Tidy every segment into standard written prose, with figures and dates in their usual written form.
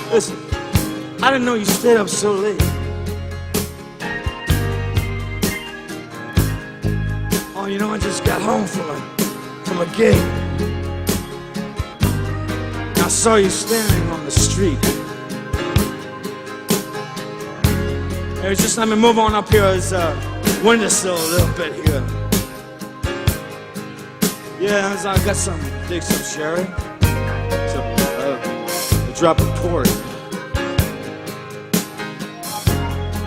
Listen, I didn't know you stayed up so late. Oh, you know, I just got home from a gig. I saw you standing on the street. Hey, just let me move on up here as windowsill a little bit here. Yeah, I got some sherry. A drop of port.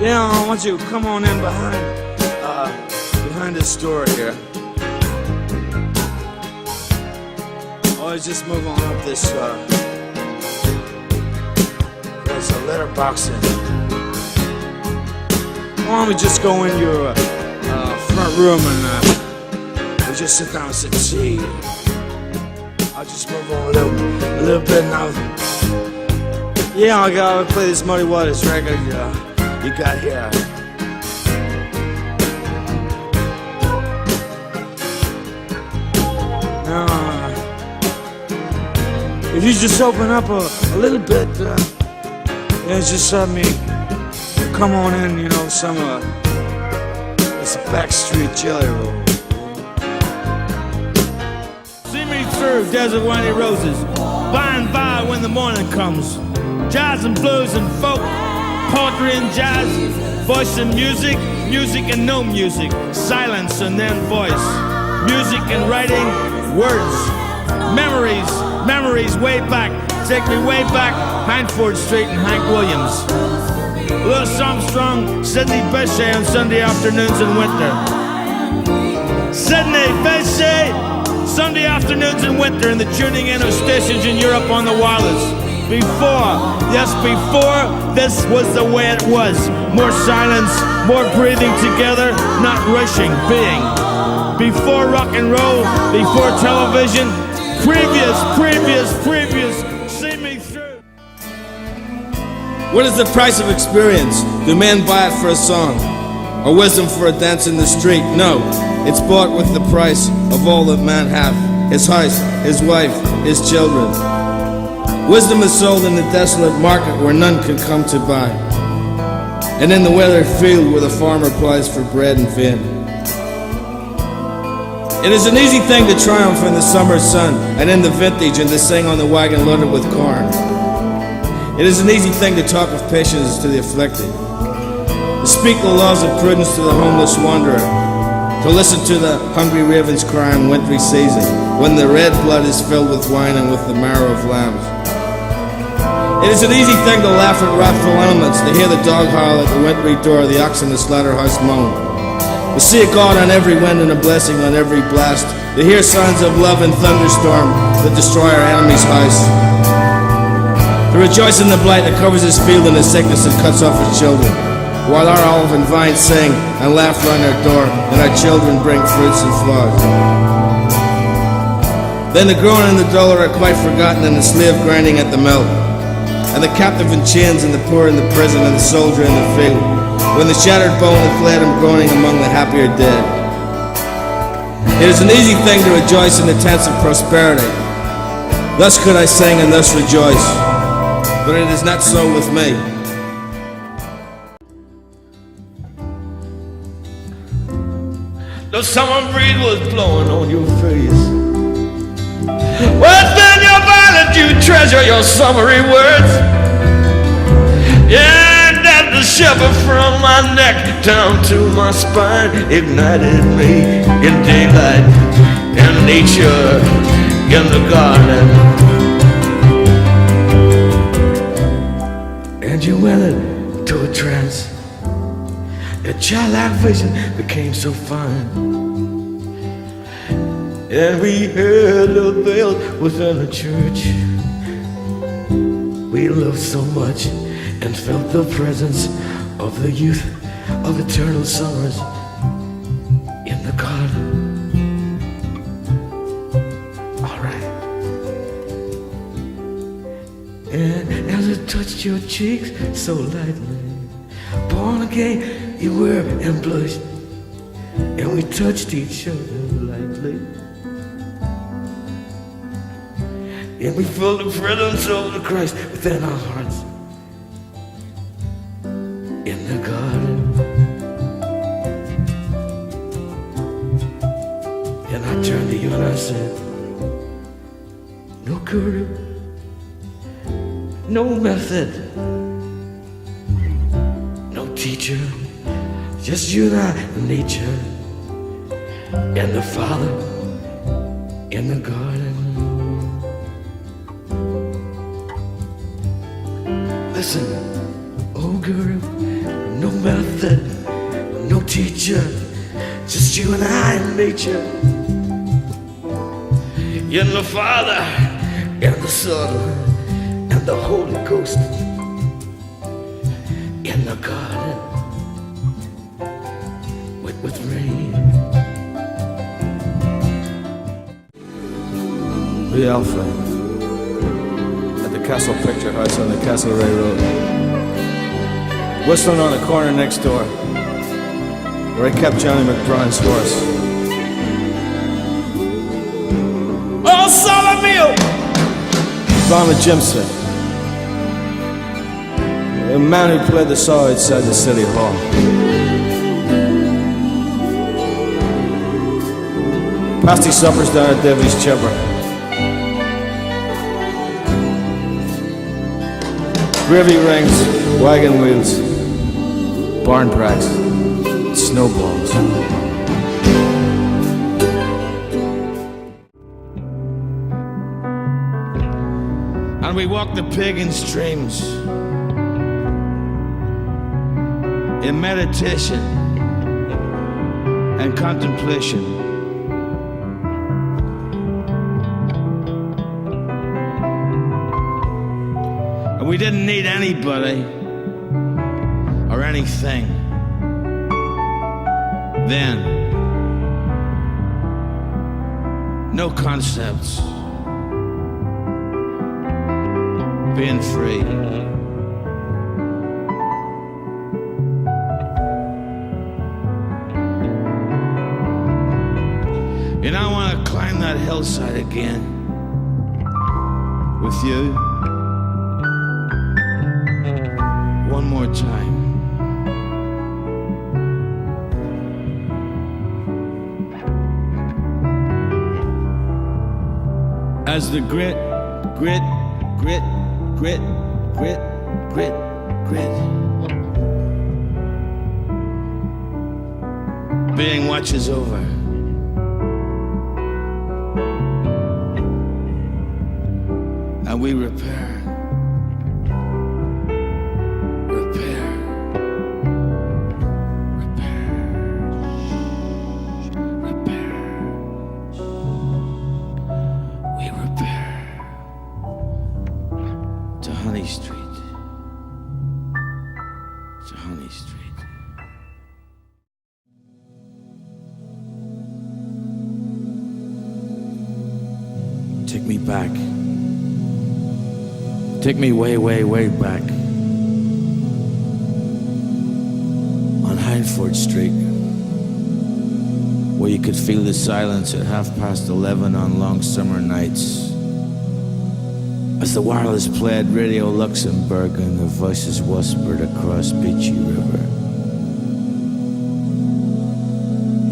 Yeah, I want you to come on in behind this door here. Oh, just move on up this. There's a letterbox in. Why don't we just go in your front room and we just sit down and sip tea. I'll just move on a little bit now. Yeah, I'll play this Muddy Waters record you got here. Now, if you just open up a little bit, just let me come on in, you know, some it's a backstreet jelly roll. See me through desert winey roses, by and by when the morning comes. Jazz and blues and folk, poetry and jazz, voice and music, music and no music, silence and then voice, music and writing, words, memories way back, take me way back, Hyndford Street and Hank Williams. Louis Armstrong, Sidney Bechet on Sunday afternoons in winter. Sidney Bechet, Sunday afternoons in winter, and the tuning in of stations in Europe on the wireless. Before, this was the way it was. More silence, more breathing together, not rushing, being. Before rock and roll, before television, previous, see me through. What is the price of experience? Do men buy it for a song? Or wisdom for a dance in the street? No, it's bought with the price of all that man hath. His house, his wife, his children. Wisdom is sold in the desolate market where none can come to buy, and in the weathered field where the farmer plies for bread in vain. It is an easy thing to triumph in the summer sun and in the vintage and to sing on the wagon loaded with corn. It is an easy thing to talk of patience to the afflicted, to speak the laws of prudence to the homeless wanderer, to listen to the hungry ravens cry in wintry season when the red blood is filled with wine and with the marrow of lambs. It is an easy thing to laugh at wrathful elements, to hear the dog howl at the wintry door, the ox in the slaughterhouse moan, to see a God on every wind and a blessing on every blast, to hear signs of love in thunderstorm that destroy our enemy's house, to rejoice in the blight that covers his field and his sickness that cuts off his children, while our olive and vines sing and laugh round our door, and our children bring fruits and flowers. Then the groaner and the duller are quite forgotten, and the slave grinding at the mill, and the captive in chains, and the poor in the prison, and the soldier in the field, when the shattered bone hath laid him groaning among the happier dead. It is an easy thing to rejoice in the tents of prosperity. Thus could I sing and thus rejoice, but it is not so with me. The summer breeze was blowing on your face. What's in your violet, you treasure your summery words. Yeah, that the shiver from my neck down to my spine ignited me in daylight, in nature, in the garden. And you went into a trance. Your childlike vision became so fine. And we heard the bells within the church. We loved so much and felt the presence of the youth of eternal summers in the garden. All right. And as it touched your cheeks so lightly, born again you were and blushed, and we touched each other lightly. and we feel the presence of the Christ within our hearts. In the garden, and I turned to you and I said, no guru, no method, no teacher, just you and I, nature, and the Father in the garden. Listen, oh guru, no method, no teacher, just you and I in nature, in the Father and the Son and the Holy Ghost in the garden with rain. The Alpha at the Castle Picture House on the Castlereagh Road. Whistling on the corner next door where I kept Johnny McBride's horse. Oh, Solomon! Found the gypsy, a man who played the saw outside the city hall. Pasty suppers down at Davy's Chipper. Gravy rings, wagon wheels, barn tracks, snowballs. And we walked the pagan streams in meditation and contemplation. And we didn't need anybody or anything then. No concepts. Being free. And I want to climb that hillside again with you one more time. As the grit being watches over. And we repair. Take me back. Take me way, way, way back. On Hyndford Street, where you could feel the silence at 11:30 on long summer nights. As the wireless played Radio Luxembourg and the voices whispered across Beachy River.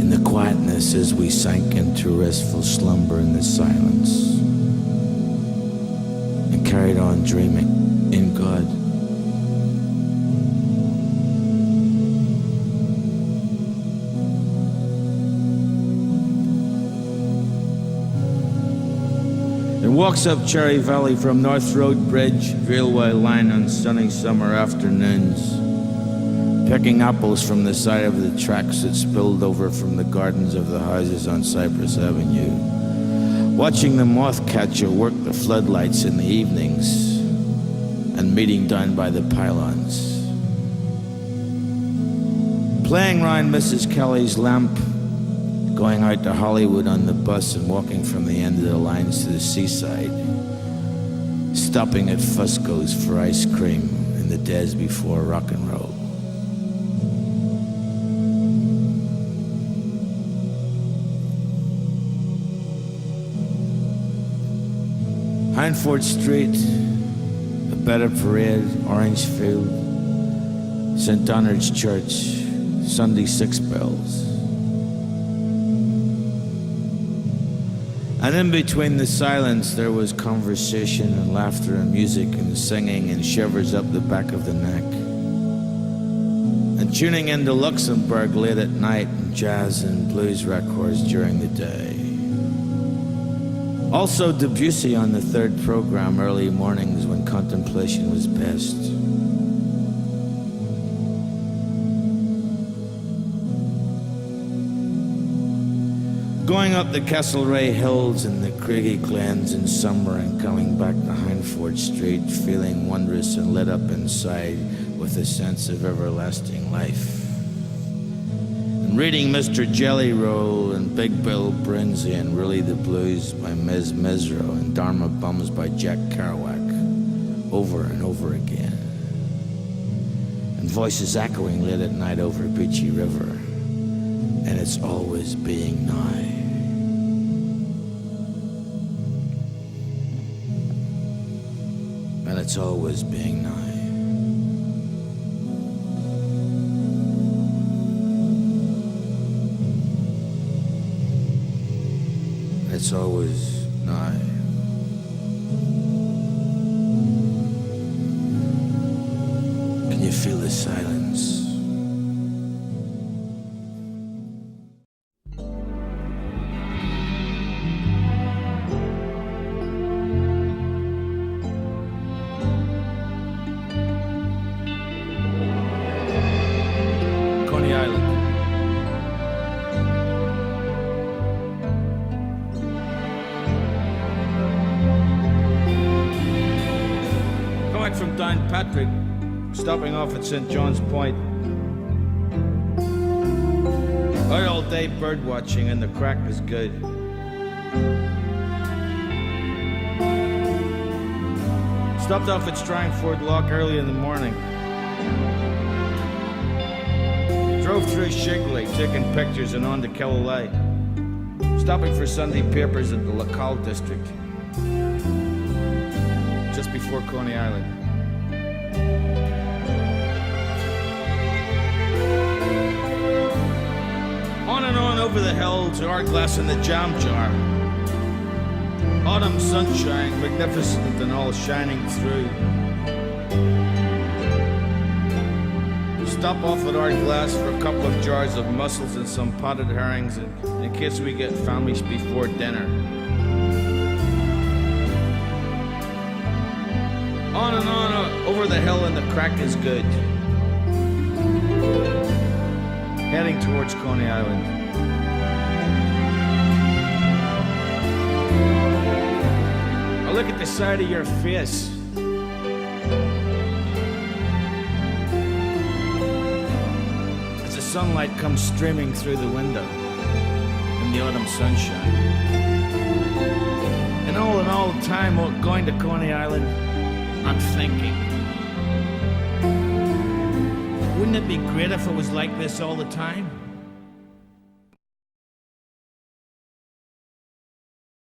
In the quietness as we sank into restful slumber in the silence. Carried on dreaming in God. And walks up Cherry Valley from North Road Bridge railway line on sunny summer afternoons, picking apples from the side of the tracks that spilled over from the gardens of the houses on Cypress Avenue. Watching the moth catcher work the floodlights in the evenings and meeting down by the pylons. Playing round Mrs. Kelly's lamp, going out to Hollywood on the bus and walking from the end of the lines to the seaside. Stopping at Fusco's for ice cream in the days before rock and roll. Hyndford Street, a better parade, orange field, St. Donald's Church, Sunday 6 bells. And in between the silence there was conversation and laughter and music and singing and shivers up the back of the neck. And tuning into Luxembourg late at night and jazz and blues records during the day. Also Debussy on the third program early mornings when contemplation was best. Going up the Castlereagh hills and the craggy glens in summer and coming back to Hyndford Street feeling wondrous and lit up inside with a sense of everlasting life. And reading Mr. Jelly Roll and Big Bill Brinsley and Really the Blues by Ms. Mesro and Dharma Bums by Jack Kerouac over and over again. And voices echoing late at night over Beachy River. And it's always being nigh. And it's always being nigh. It's always nigh. Can you feel the silence? Coney Island. Coming from Downpatrick, stopping off at St. John's Point. Out all day bird watching and the crack is good. Stopped off at Strangford Lock early in the morning. Drove through Shigley, taking pictures and on to Killalay. Stopping for Sunday papers at the Lacal district. Just before Coney Island. On and on over the hill to Ardglass and the Jam Jar. Autumn sunshine, magnificent and all shining through. Stop off at Ardglass for a couple of jars of mussels and some potted herrings in case we get famished before dinner. On and on over the hill and the crack is good. Heading towards Coney Island. I look at the side of your face. As the sunlight comes streaming through the window in the autumn sunshine. And all the time going to Coney Island, I'm thinking, wouldn't it be great if it was like this all the time?